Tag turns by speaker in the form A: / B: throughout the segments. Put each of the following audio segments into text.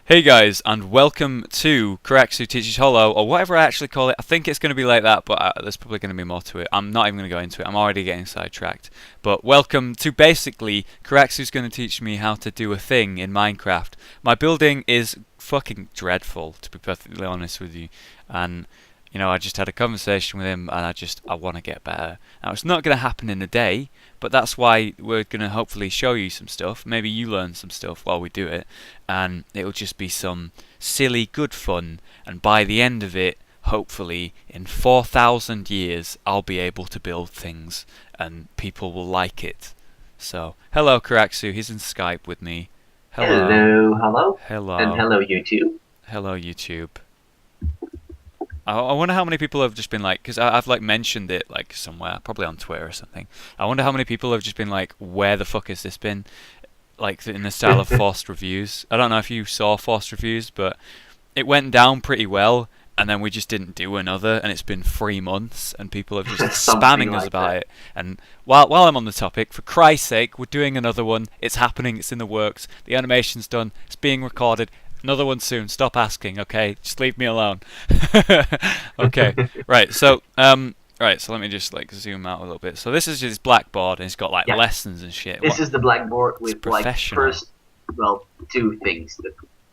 A: Hey guys, and welcome to Curaxu Teaches Hollow, or whatever I actually call it. I think it's going to be like that, but there's probably going to be more to it. I'm not even going to go into it. I'm already getting sidetracked. But welcome to basically, Curaxu's going to teach me how to do a thing in Minecraft. My building is fucking dreadful, to be perfectly honest with you. And, I just had a conversation with him, and I want to get better. Now, it's not going to happen in a day, but that's why we're going to hopefully show you some stuff. Maybe you learn some stuff while we do it, and it'll just be some silly good fun, and by the end of it, hopefully, in 4,000 years, I'll be able to build things, and people will like it. So, hello Curaxu, he's in Skype with me.
B: Hello, hello.
A: Hello.
B: And hello, YouTube.
A: Hello, YouTube. I wonder how many people have just been like, because I've like mentioned it like somewhere, probably on Twitter or something. I wonder how many people have just been like, where the fuck has this been? Like in the style of forced reviews. I don't know if you saw forced reviews, but it went down pretty well, and then we just didn't do another, and it's been 3 months, and people are just spamming us about it. And while I'm on the topic, for Christ's sake, we're doing another one. It's happening. It's in the works. The animation's done. It's being recorded. Another one soon. Stop asking, okay? Just leave me alone. Okay. Right. So, So let me just like zoom out a little bit. So this is his blackboard, and it's got like lessons and shit.
B: This is the blackboard with like
A: professional.
B: two things.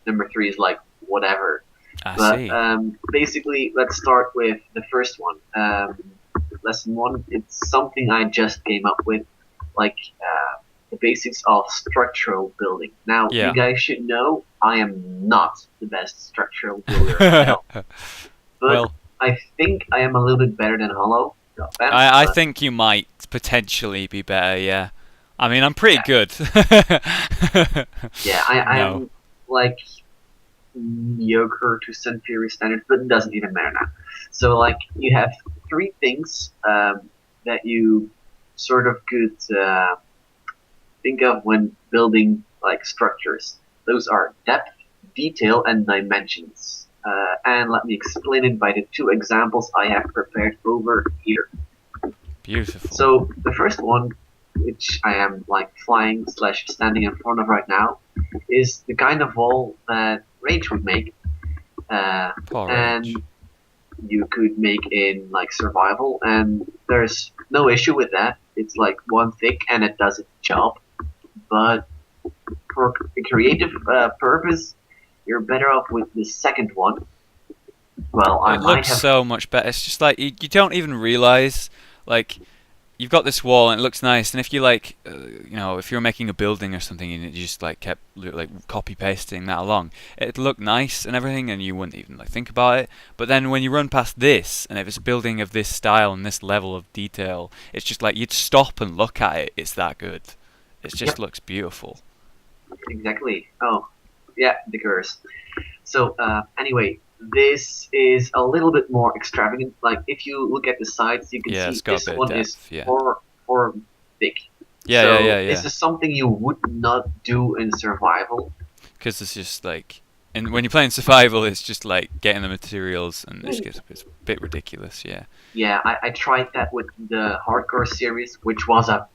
B: Number 3 is like whatever.
A: I see.
B: Basically, let's start with the first one. Lesson 1. It's something I just came up with, like the basics of structural building. Now, you guys should know I am not the best structural builder myself, but I think I am a little bit better than Hollow.
A: I think you might potentially be better, yeah. I mean, I'm pretty good.
B: Yeah, I am like mediocre to some theory standards, but it doesn't even matter now. So, like, you have 3 things that you sort of could think of when building like structures. Those are depth, detail, and dimensions. And let me explain it by the 2 examples I have prepared over here.
A: Beautiful.
B: So the first one, which I am like flying/standing in front of right now, is the kind of wall that Rage would make. And you could make in like survival, and there's no issue with that. It's like 1 thick and it does its job. But for a creative purpose, you're better off with the second one. Well,
A: it looks so much better. It's just like you don't even realize, like, you've got this wall and it looks nice. And if you like, if you're making a building or something and you just like kept like copy pasting that along, it'd look nice and everything, and you wouldn't even like think about it. But then when you run past this, and if it's a building of this style and this level of detail, it's just like you'd stop and look at it. It's that good. It just looks beautiful.
B: Exactly. Oh, yeah, the curse. So anyway, this is a little bit more extravagant. Like if you look at the sides, you can see this one is 4 thick.
A: Yeah.
B: This is something you would not do in survival.
A: Because it's just like, and when you're playing survival, it's just like getting the materials, and it's a bit ridiculous. Yeah.
B: Yeah, I tried that with the hardcore series, which was a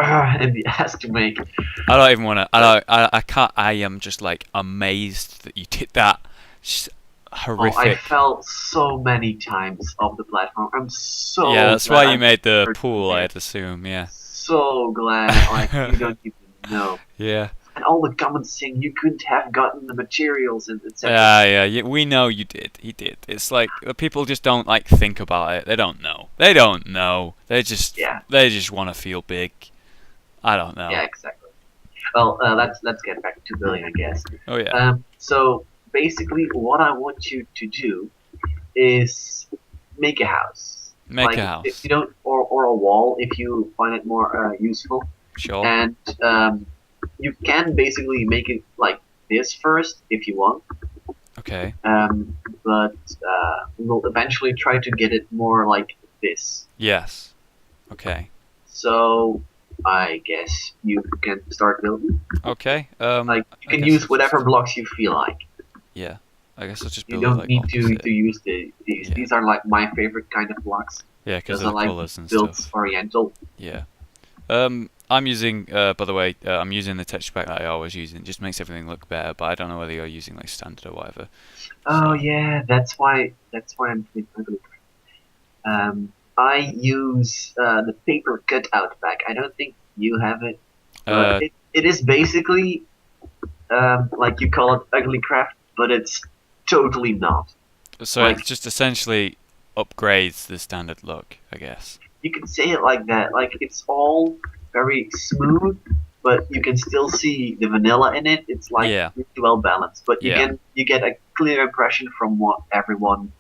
B: and the ass to make.
A: I don't even want to. I can't. I am just like amazed that you did that. Just horrific.
B: Oh, I fell so many times off the platform. I'm so.
A: Yeah, that's why you made the pool. I'd assume. Yeah.
B: So glad. Like you don't even know.
A: Yeah.
B: And all the comments saying you couldn't have gotten the materials and etc.
A: Yeah. We know you did. He did. It's like people just don't like think about it. They don't know. They just want to feel big. I don't know.
B: Yeah, exactly. Well, let's get back to building, I guess.
A: Oh yeah.
B: So basically, what I want you to do is make a house.
A: Make a house.
B: If you don't, or a wall, if you find it more useful.
A: Sure.
B: And you can basically make it like this first if you want.
A: Okay.
B: But we'll eventually try to get it more like this.
A: Yes. Okay.
B: So I guess you can start building.
A: Okay.
B: Like you can use whatever blocks you feel like.
A: Yeah. I guess I'll just build.
B: You don't
A: like
B: need
A: opposite.
B: to use these. Yeah. These are like my favorite kind of blocks.
A: Yeah, because of the
B: like
A: colours and
B: built
A: stuff.
B: oriental.
A: Yeah. I'm using, by the way, I'm using the texture pack that I always use. It just makes everything look better, but I don't know whether you're using like standard or whatever.
B: Oh
A: So,
B: yeah, that's why I'm playing ugly. I use the paper cutout pack. I don't think you have it, but
A: uh,
B: it is basically like you call it ugly craft, but it's totally not.
A: so it
B: Like
A: just essentially upgrades the standard look, I guess.
B: you can say it like that. Like it's all very smooth, but you can still see the vanilla in it. It's like
A: Yeah,
B: really well balanced, but
A: yeah.
B: you get a clear impression from what everyone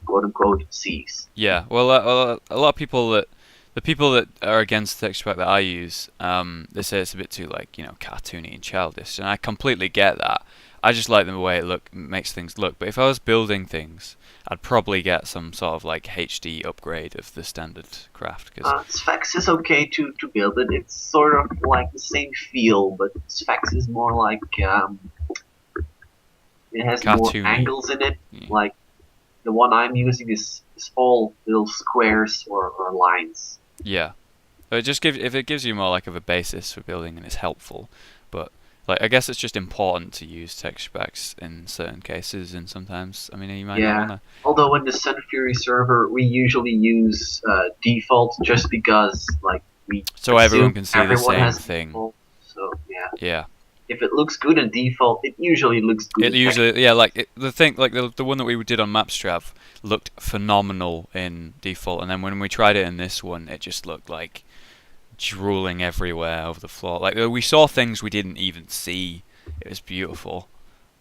B: quote unquote sees.
A: Well, a lot of people that the people that are against the texture pack that I use, they say it's a bit too like cartoony and childish, and I completely get that. I just like the way it makes things look. But if I was building things, I'd probably get some sort of like HD upgrade of the standard craft because
B: Sphex is okay to build it. It's sort of like the same feel, but Sphex is more like it has more
A: cartoony.
B: angles in it.
A: Yeah.
B: Like the one I'm using is all little squares or lines.
A: Yeah. So it just gives if it gives you more like of a basis for building and it's helpful, but like I guess it's just important to use texture packs in certain cases and sometimes I mean you might not
B: Yeah.
A: wanna.
B: Although in the Sun Fury server we usually use default just because like we
A: So everyone
B: assume
A: can see the
B: everyone
A: same
B: has
A: thing.
B: default. So yeah,
A: Yeah.
B: if it looks good in default, it usually looks good.
A: It
B: in text.
A: usually, yeah, like the thing, like the one that we did on Mapstrav looked phenomenal in default, and then when we tried it in this one, it just looked like drooling everywhere over the floor. Like we saw things we didn't even see. It was beautiful,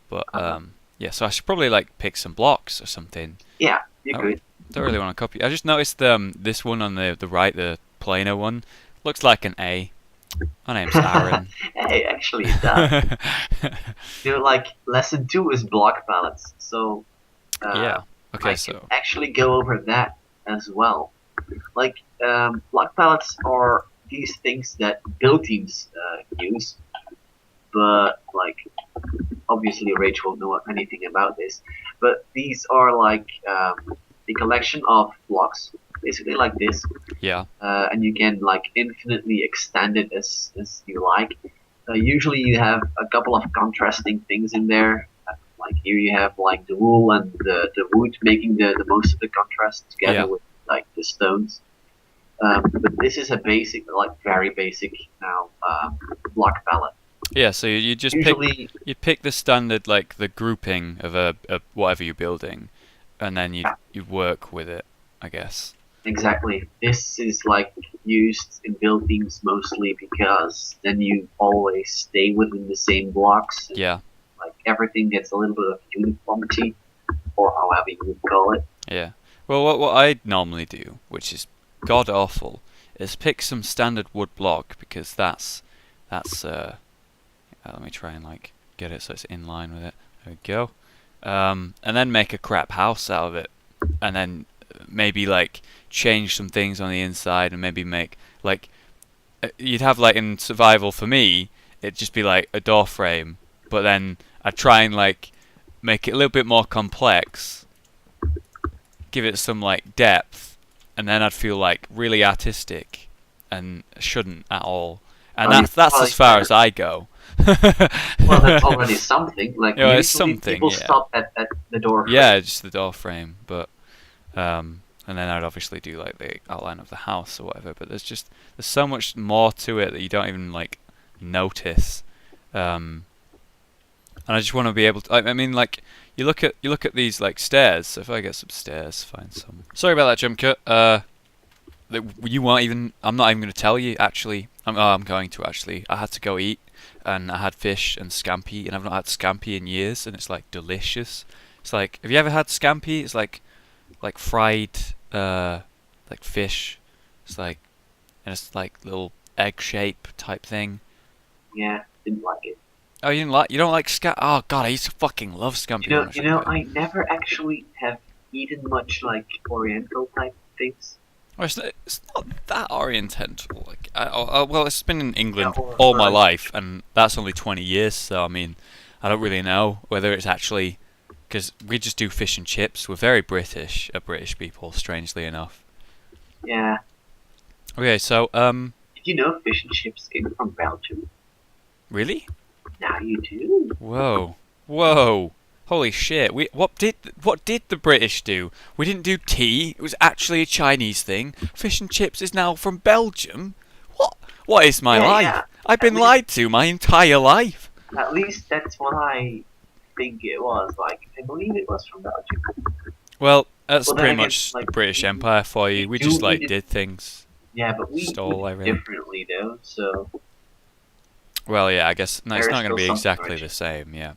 A: but
B: Uh,
A: yeah. So I should probably like pick some blocks or something.
B: yeah, you
A: I
B: could.
A: don't really want to copy. I just noticed this one on the right, the planar one, looks like an A. My name's Aaron.
B: Hey, actually, it does. Like lesson 2 is block palettes, so
A: Yeah.
B: I
A: Okay,
B: can
A: so
B: actually go over that as well. Like block palettes are these things that build teams use, but like obviously Rach won't know anything about this. But these are like a collection of blocks, basically like this,
A: yeah,
B: and you can like infinitely extend it as you like. Usually you have a couple of contrasting things in there. Like here you have like the wool and the wood making the most of the contrast together
A: yeah.
B: with like the stones. But this is a basic, like very basic now block palette.
A: Yeah, so you just
B: Usually,
A: pick the standard like the grouping of a whatever you're building, and then
B: yeah,
A: you work with it, I guess.
B: exactly. This is like used in build teams mostly because then you always stay within the same blocks.
A: Yeah,
B: Like everything gets a little bit of uniformity, or however you would call it.
A: yeah. Well, what I normally do, which is god awful, is pick some standard wood block because that's. Let me try and like get it so it's in line with it. There we go. And then make a crap house out of it, and then maybe like change some things on the inside, and maybe make like you'd have like in survival for me, it'd just be like a door frame, but then I'd try and like make it a little bit more complex, give it some like depth, and then I'd feel like really artistic, and shouldn't at all. And
B: Well,
A: that's as far as I go.
B: well, that's already something. Like
A: Yeah, it's
B: usually
A: something,
B: people
A: yeah.
B: stop at the door frame.
A: Yeah, just the door frame, but and then I'd obviously do like the outline of the house or whatever. But there's so much more to it that you don't even like notice. And I just want to be able to. I mean, like you look at these like stairs. So if I get some stairs, find some. Sorry about that jump cut. You weren't even. I'm not even going to tell you. Actually, I'm going to actually. I had to go eat, and I had fish and scampi, and I've not had scampi in years, and it's like delicious. It's like, have you ever had scampi? It's like fried, like fish. It's like, and it's like little egg shape type thing.
B: Yeah, didn't like it.
A: Oh, you don't like scampi? Oh God, I used to fucking love scampi.
B: I never actually have eaten much like Oriental type things.
A: Well, it's not that oriental. Like, well, it's been in England
B: Yeah,
A: all my
B: like,
A: life, and that's only 20 years. So I mean, I don't really know whether it's actually because we just do fish and chips. We're very British people, strangely enough.
B: yeah.
A: Okay, so
B: Did you know fish and chips came from Belgium?
A: Really?
B: Now you do.
A: Whoa. Whoa. Holy shit. What did the British do? We didn't do tea. It was actually a Chinese thing. Fish and chips is now from Belgium. What? What is my life?
B: Yeah.
A: I've been lied to my entire life.
B: At least that's what I think it was. Like, I believe it was from Belgium.
A: Well, that's
B: Well, then
A: pretty
B: again,
A: much
B: like,
A: the British Empire for you. We
B: do
A: just
B: eat it-
A: did things.
B: Yeah, but we
A: Stole
B: eat
A: everything.
B: differently though. So
A: Well, yeah, I guess no, it's
B: there is
A: not going to
B: still
A: be
B: some
A: exactly
B: origin.
A: the same. Yeah.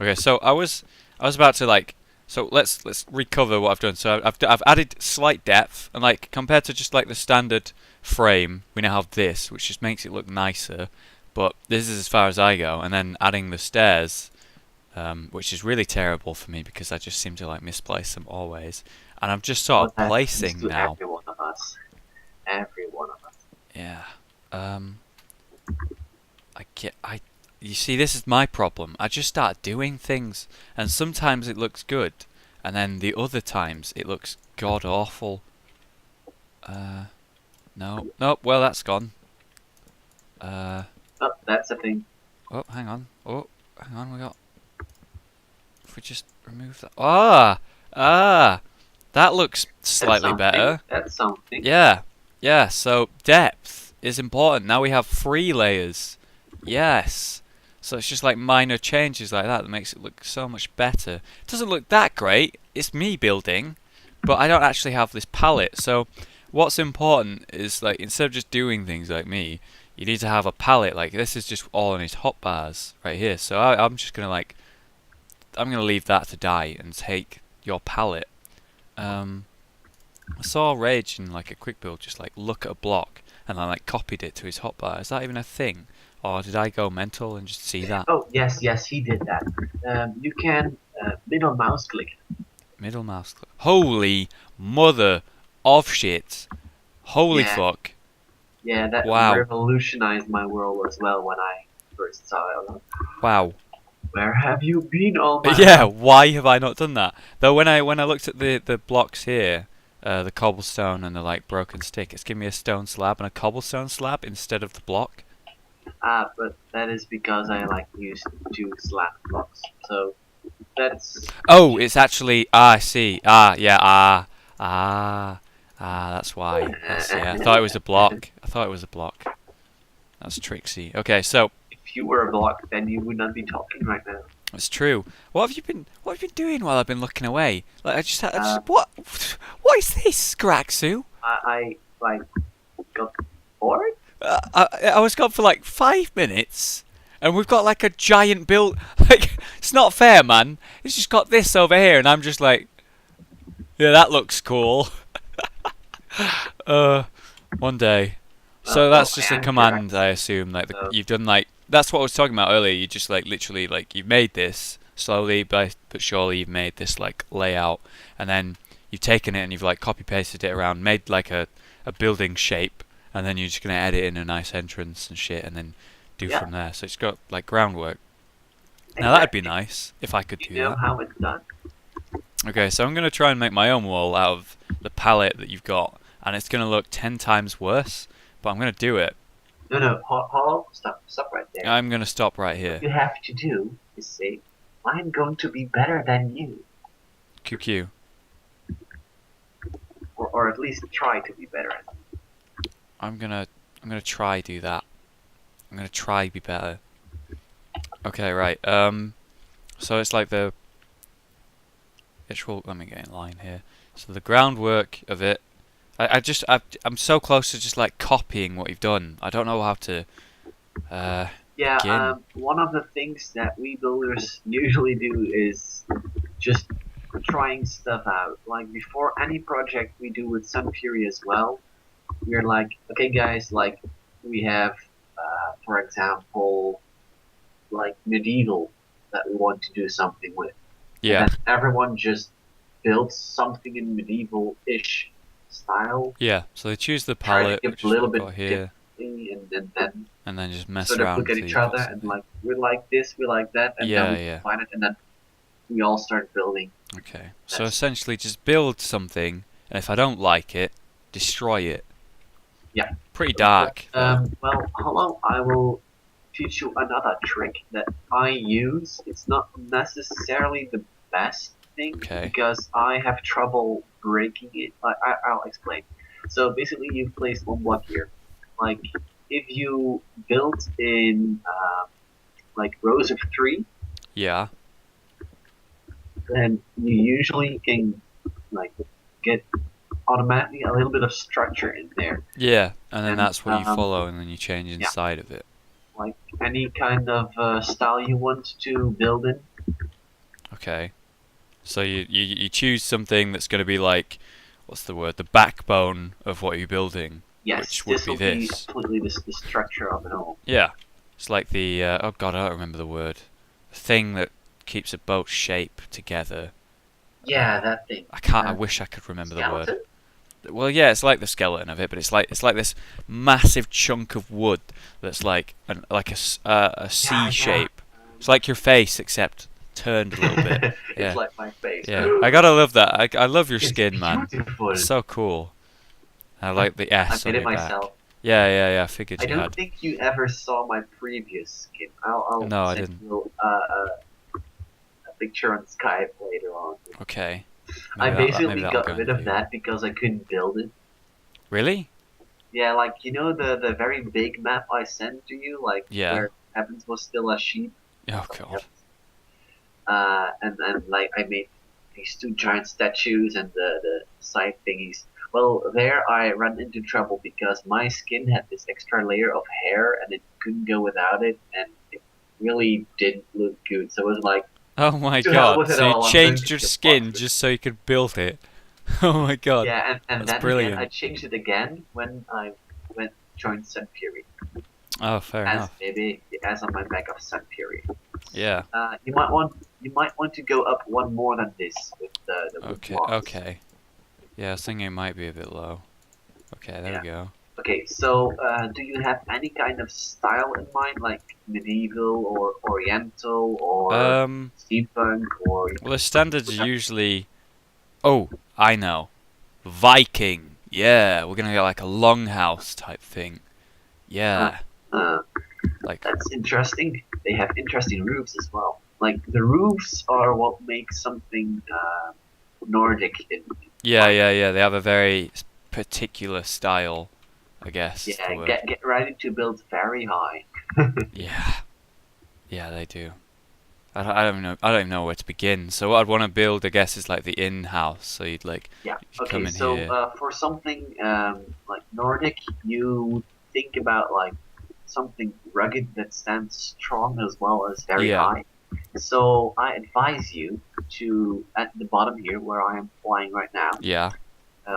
A: Okay, so I was about to like. So let's recover what I've done. So I've added slight depth, and like compared to just like the standard frame, we now have this, which just makes it look nicer. But this is as far as I go, and then adding the stairs, which is really terrible for me because I just seem to like misplace them always, and I'm just sort of
B: But that happens
A: placing
B: to
A: now.
B: every one of us. Every one of us.
A: Yeah. You see, this is my problem. I just start doing things, and sometimes it looks good, and then the other times it looks god awful. No, nope. Well, that's gone.
B: Oh, that's the thing.
A: Oh, hang on. Oh, hang on. We got. If we just remove that. Ah. That looks slightly better.
B: That's something.
A: Yeah. So depth is important. Now we have 3 layers. Yes. So it's just like minor changes like that makes it look so much better. It doesn't look that great. It's me building, but I don't actually have this palette. So what's important is like instead of just doing things like me, you need to have a palette. Like this is just all on his hotbars right here. So I'm just gonna I'm gonna leave that to die and take your palette. I saw Rage in like a quick build just like look at a block and I like copied it to his hotbar. Is that even a thing? Or did I go mental and just see that?
B: Oh yes, he did that. You can middle mouse click.
A: Middle mouse click. Holy mother of shit. Holy
B: Yeah.
A: fuck.
B: Yeah, that
A: Wow.
B: revolutionized my world as well when I first saw it. I was like,
A: Wow.
B: where have you been all my
A: Yeah,
B: life?
A: why have I not done that? Though when I looked at the blocks here, the cobblestone and the like broken stick, it's giving me a stone slab and a cobblestone slab instead of the block.
B: But that is because I like used 2 slab blocks. So that's
A: Oh, it's actually I see. Yeah, that's why. Yeah. I thought it was a block. That's tricksy. Okay, so
B: if you were a block, then you would not be talking right now.
A: it's true. What have you been doing while I've been looking away? Like I just what is this, Curaxu?
B: I like got bored.
A: I was gone for like 5 minutes, and we've got like a giant build. Like it's not fair, man. It's just got this over here, and I'm just like, yeah, that looks cool. One day. So that's just a command, I assume. Like you've done like that's what I was talking about earlier. You just like literally like you've made this slowly but surely. You've made this like layout, and then you've taken it and you've like copy pasted it around, made like a building shape, and then you're just gonna edit in a nice entrance and shit, and then do from there. So it's got like groundwork. Now that'd be nice if I could do
B: You know
A: that.
B: how it's done.
A: Okay, so I'm gonna try and make my own wall out of the palette that you've got, and it's gonna look 10 times worse. But I'm gonna do it.
B: No, hold, stop right there.
A: I'm gonna stop right here.
B: What you have to do is say, I'm going to be better than you.
A: QQ.
B: Or at least try to be better.
A: I'm gonna try do that. I'm gonna try be better. Okay, right. So it's like the actual. Let me get in line here. So the groundwork of it. I'm so close to just like copying what you've done. I don't know how to.
B: Yeah. One of the things that we builders usually do is just trying stuff out. Like before any project we do with Sun Fury as well, we're like, okay, guys, like we have, for example, like medieval that we want to do something with.
A: Yeah.
B: And then everyone just builds something in medieval-ish style.
A: Yeah. So they choose the palette,
B: give
A: which
B: a
A: is
B: little
A: what
B: bit
A: I've got here,
B: and
A: then just mess
B: sort of
A: around.
B: look at
A: until
B: each
A: you've got
B: other and
A: something.
B: like, we like this, we like that, and
A: Yeah,
B: then we
A: yeah.
B: combine it, and then we all start building.
A: Okay. So essentially, just build something, and if I don't like it, destroy it.
B: Yeah.
A: Pretty dark.
B: Well, hello. I will teach you another trick that I use. It's not necessarily the best thing
A: Okay.
B: because I have trouble breaking it. I'll explain. So basically, you place one block here. Like if you build in like rows of three,
A: Yeah.
B: then you usually can like get automatically a little bit of structure in there.
A: Yeah, and then
B: And
A: that's what you follow, and then you change
B: yeah,
A: inside of it.
B: like any kind of style you want to build in.
A: Okay. So you choose something that's going to be like, what's the word? The backbone of what you're building,
B: Yes,
A: which would
B: this
A: be
B: will be
A: this.
B: completely the structure of it all.
A: Yeah. It's like the oh god, I don't remember the word. The thing that keeps a boat shape together.
B: Yeah, that thing.
A: I can't. I wish I could remember the word.
B: Skeleton?
A: Well, yeah, it's like the skeleton of it, but it's like this massive chunk of wood that's like a
B: Yeah,
A: C
B: yeah.
A: shape. It's like your face except turned a little bit.
B: It's
A: Yeah,
B: like my face.
A: yeah. I gotta love that. I love your
B: It's
A: skin, man.
B: beautiful.
A: It's so cool. I
B: I,
A: like the
B: I
A: S on
B: made it
A: your back.
B: myself.
A: Yeah, yeah, yeah. I figured
B: I
A: you
B: don't
A: had.
B: think you ever saw my previous skin. I'll
A: No, I
B: send
A: didn't.
B: you a picture on Skype later on.
A: Okay.
B: I
A: Maybe
B: basically
A: that'll
B: got
A: go in
B: rid
A: the
B: of
A: video.
B: that because I couldn't build it.
A: Really?
B: Yeah, like you know the very big map I sent to you, like
A: Yeah.
B: where Evans was still a sheep.
A: Oh god.
B: And like I made these two giant statues and the side thingies. Well, there I ran into trouble because my skin had this extra layer of hair and it couldn't go without it, and it really didn't look good. So it was like,
A: Oh my
B: to hell
A: god.
B: with it
A: So you
B: all. I'm going
A: changed
B: to
A: your
B: be a boss.
A: skin just so you could build it. Oh my god.
B: Yeah, and
A: That's
B: then again I
A: brilliant.
B: changed it again when I went joined Sun Fury,
A: Oh, fair
B: as
A: enough.
B: maybe as on my back of Sun Fury.
A: Yeah.
B: You might want to go up one more than this with the wood
A: Okay,
B: blocks.
A: okay. Yeah, I was thinking it might be a bit low. Okay, there
B: Yeah.
A: we go.
B: Okay, so do you have any kind of style in mind, like medieval or oriental or
A: Um,
B: steampunk or
A: well, the standards are usually. Oh, I know. Viking. Yeah, we're gonna get like a longhouse type thing.
B: uh,
A: Yeah,
B: uh,
A: like.
B: that's interesting. They have interesting roofs as well. Like the roofs are what makes something Nordic in
A: Yeah,
B: my
A: yeah, yeah. They have a very particular style, I guess is the
B: yeah.
A: word.
B: Get ready to build very high.
A: Yeah, yeah, they do. I don't know. I don't even know where to begin. So what I'd want to build, I guess, is like the in-house. So you'd like
B: Yeah.
A: you come
B: Okay.
A: in
B: So
A: here.
B: for something like Nordic, you think about like something rugged that stands strong as well as very
A: Yeah,
B: high. So I advise you to at the bottom here, where I am flying right now,
A: yeah.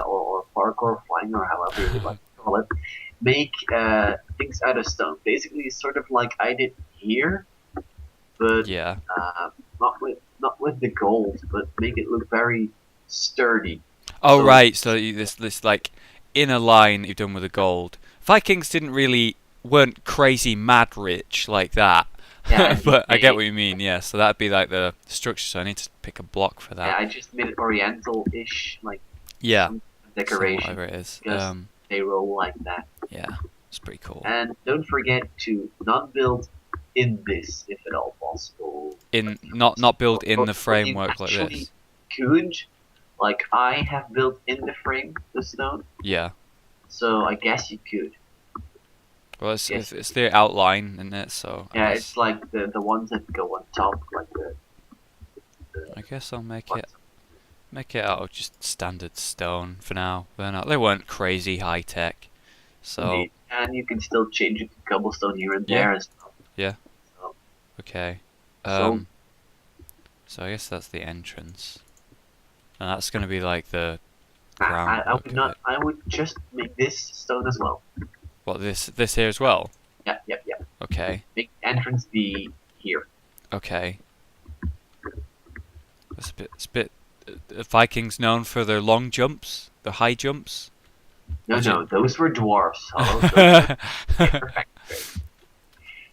B: or parkour flying, or however you would like to call it, make things out of stone. Basically, sort of like I did here, but
A: Yeah.
B: not with the gold, but make it look very sturdy.
A: Oh
B: So
A: right, so this like inner line you've done with the gold. Vikings didn't really weren't crazy mad rich like that,
B: yeah,
A: but I get
B: they,
A: what you mean. Yeah, so that'd be like the structure. So I need to pick a block for
B: yeah,
A: that.
B: I just made it oriental-ish, like
A: Yeah,
B: some
A: so
B: decoration,
A: whatever it is.
B: because they roll like that.
A: Yeah, it's pretty cool.
B: And don't forget to not build in this, if at all possible.
A: In not build in the
B: Or you
A: framework like
B: actually
A: this.
B: could, like I have built in the frame the stone,
A: Yeah.
B: so I guess you could.
A: Well, it's
B: Yes.
A: it's the outline in it, so
B: Yeah,
A: I
B: it's
A: guess
B: like the ones that go on top, like
A: I guess I'll make it
B: what's
A: make it out of just standard stone for now. They weren't crazy high tech, so
B: indeed. And you can still change it to cobblestone here and
A: yeah,
B: there as well.
A: yeah,
B: So,
A: okay.
B: so
A: So I guess that's the entrance, and that's gonna be like the
B: I
A: groundwork
B: would
A: of
B: not.
A: it.
B: I would just make this stone as well.
A: What this here as well?
B: Yeah, yeah, yeah.
A: Okay,
B: Make the entrance be here.
A: okay. It's a bit. Vikings known for their long jumps, their high jumps.
B: No,
A: Watch it.
B: no, those were dwarfs. Hello, those were perfect.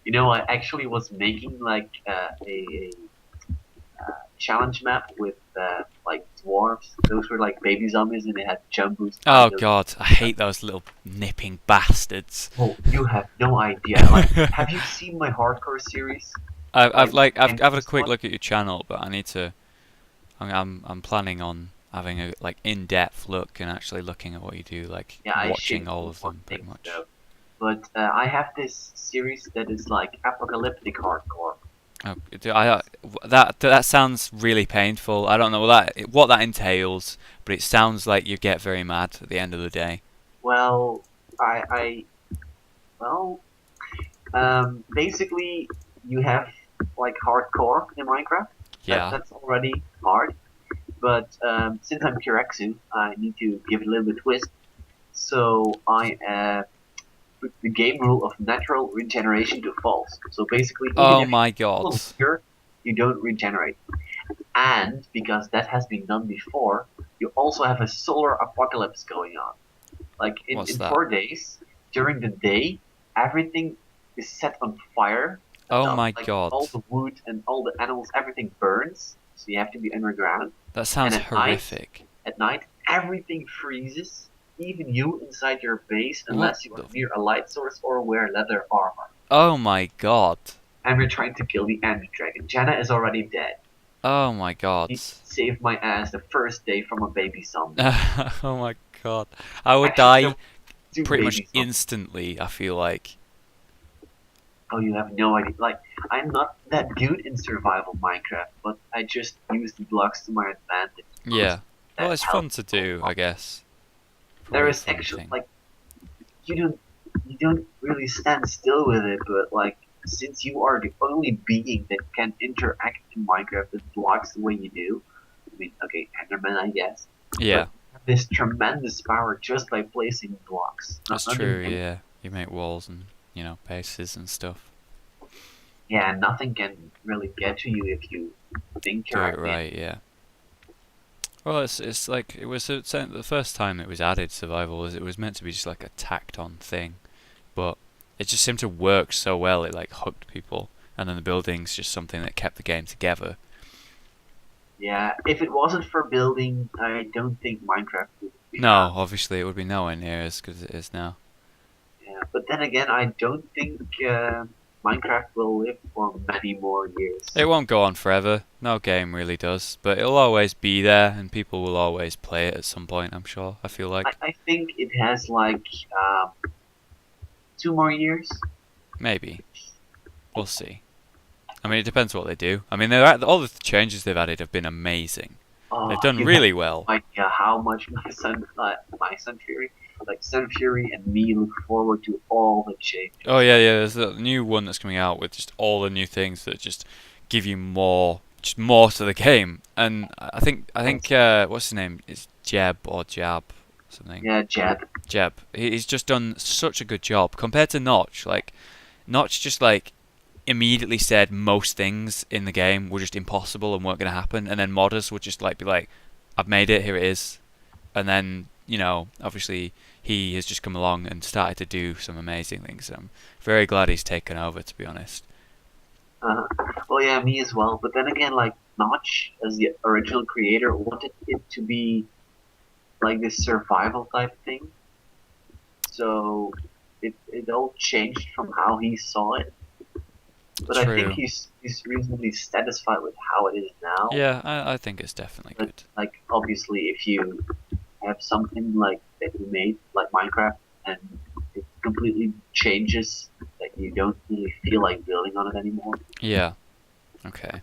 B: You know, I actually was making like a challenge map with like dwarves. Those were like baby zombies, and they had jump boosts.
A: Oh god, I hate those little nipping bastards.
B: Oh, you have no idea. Like, have you seen my hardcore series?
A: I've had a
B: This
A: quick
B: one?
A: look at your channel, but I need to. I'm planning on having a like in-depth look and actually looking at what you do, like
B: Yeah, I
A: watching
B: should
A: all
B: do
A: of
B: one
A: them pretty
B: thing
A: much.
B: though. But I have this series that is like apocalyptic hardcore.
A: Oh, that sounds really painful. I don't know what that entails, but it sounds like you get very mad at the end of the day.
B: Well, I well, basically you have like hardcore in Minecraft.
A: Yeah.
B: That's already hard. But since I'm Curaxu, I need to give it a little bit twist. So I put the game rule of natural regeneration to false. So basically, even
A: Oh
B: if
A: my
B: you're
A: god.
B: full of vigor, you don't regenerate. And because that has been done before, you also have a solar apocalypse going on. Like
A: What's
B: in
A: that?
B: 4 days, during the day, everything is set on fire.
A: Oh my
B: Like
A: god.
B: all the wood and all the animals, everything burns. So you have to be underground.
A: That sounds
B: And
A: horrific.
B: at night, everything freezes, even you inside your base,
A: What
B: unless you are
A: the?
B: near a light source or wear leather armor.
A: Oh my god.
B: And we're trying to kill the Ender Dragon. Janna is already dead.
A: Oh my god.
B: He saved my ass the first day from a baby zombie.
A: Oh my god. I would
B: Actually, there
A: die
B: were two
A: pretty
B: baby
A: much
B: zombies.
A: instantly, I feel like.
B: Oh, you have no idea. Like, I'm not that good in survival Minecraft, but I just use the blocks to my advantage.
A: Yeah. Well,
B: That
A: it's fun
B: helps
A: to
B: a
A: do,
B: lot.
A: I guess.
B: There
A: Probably a
B: is
A: fun
B: actually
A: thing.
B: like you don't really stand still with it, but like since you are the only being that can interact in Minecraft with blocks the way you do, I mean, okay, Enderman, I guess,
A: Yeah,
B: but you have this tremendous power just by placing blocks.
A: that's
B: Not
A: true,
B: doing anything.
A: yeah. You make walls and, bases and stuff.
B: Yeah, nothing can really get to you if you think
A: Do it
B: correctly.
A: right, yeah. Well, it's like, it was the first time it was added, survival, it was meant to be just like a tacked on thing. But it just seemed to work so well, it like hooked people. And then the building's just something that kept the game together.
B: Yeah, if it wasn't for building, I don't think Minecraft would be
A: No,
B: around.
A: obviously it would be nowhere near as good as it is now.
B: Yeah, but then again, I don't think Minecraft will live for many more years.
A: It won't go on forever, no game really does, but it'll always be there and people will always play it at some point, I'm sure, I feel like.
B: I think it has like 2 more years.
A: Maybe. We'll see. I mean, it depends what they do. I mean, all the changes they've added have been amazing.
B: Oh,
A: They've done
B: you have
A: really well.
B: no idea how much my son Fury, like Son Fury and me look forward to all the changes.
A: Oh yeah, yeah. There's a new one that's coming out with just all the new things that just give you just more to the game. And I think what's his name? It's Jeb or Jab, something.
B: Yeah, Jed.
A: Jeb. He's just done such a good job compared to Notch. Like Notch just like immediately said most things in the game were just impossible and weren't going to happen, and then modders would just like be like, "I've made it, here it is," and then obviously he has just come along and started to do some amazing things. I'm very glad he's taken over, to be honest.
B: Well, yeah, me as well. But then again, like Notch, as the original creator, wanted it to be like this survival type thing. So it all changed from how he saw it. But I think
A: True.
B: he's reasonably satisfied with how it is now.
A: Yeah, I think it's definitely
B: But
A: good.
B: like obviously, if you have something like that you made, like Minecraft, and it completely changes, that you don't really feel like building on it anymore.
A: Yeah. Okay.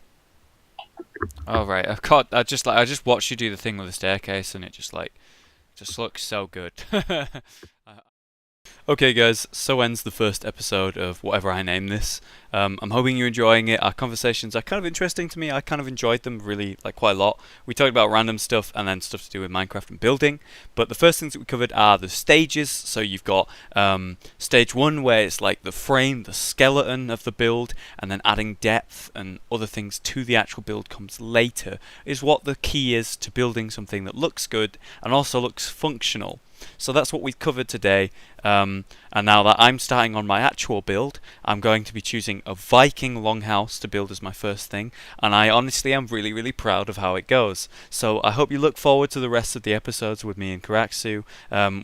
A: All right. I just watched you do the thing with the staircase, and it just looks so good. Okay, guys, so ends the first episode of whatever I name this. I'm hoping you're enjoying it. Our conversations are kind of interesting to me. I kind of enjoyed them really, like, quite a lot. We talked about random stuff and then stuff to do with Minecraft and building. But the first things that we covered are the stages. So you've got stage 1, where it's like the frame, the skeleton of the build, and then adding depth and other things to the actual build comes later, is what the key is to building something that looks good and also looks functional. So that's what we've covered today. And now that I'm starting on my actual build, I'm going to be choosing a Viking longhouse to build as my first thing, and I honestly am really, really proud of how it goes. So I hope you look forward to the rest of the episodes with me and Curaxu.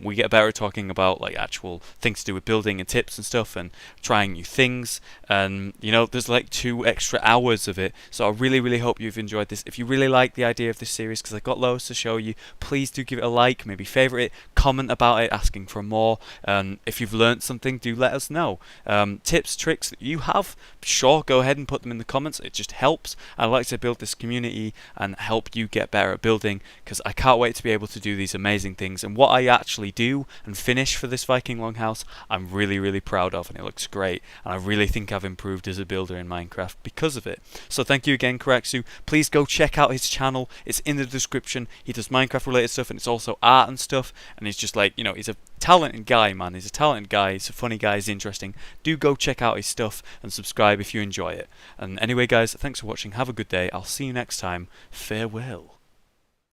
A: We get better at talking about like actual things to do with building and tips and stuff, and trying new things. And you know, there's like 2 extra hours of it. So I really, really hope you've enjoyed this. If you really like the idea of this series, because I've got loads to show you, please do give it a like, maybe favourite it, comment about it, asking for more. If you've learnt something, do let us know. Tips, tricks that you have, sure, go ahead and put them in the comments. It just helps. I like to build this community and help you get better at building, because I can't wait to be able to do these amazing things. And what I actually do and finish for this Viking longhouse, I'm really, really proud of, and it looks great. And I really think I've improved as a builder in Minecraft because of it. So thank you again, Curaxu. Please go check out his channel. It's in the description. He does Minecraft related stuff, and it's also art and stuff. And he's just like, you know, he's a talented guy, man. He's a talented guy. He's a funny guy. He's interesting. Do go check out his stuff and subscribe if you enjoy it. And anyway, guys, thanks for watching. Have a good day. I'll see you next time. Farewell.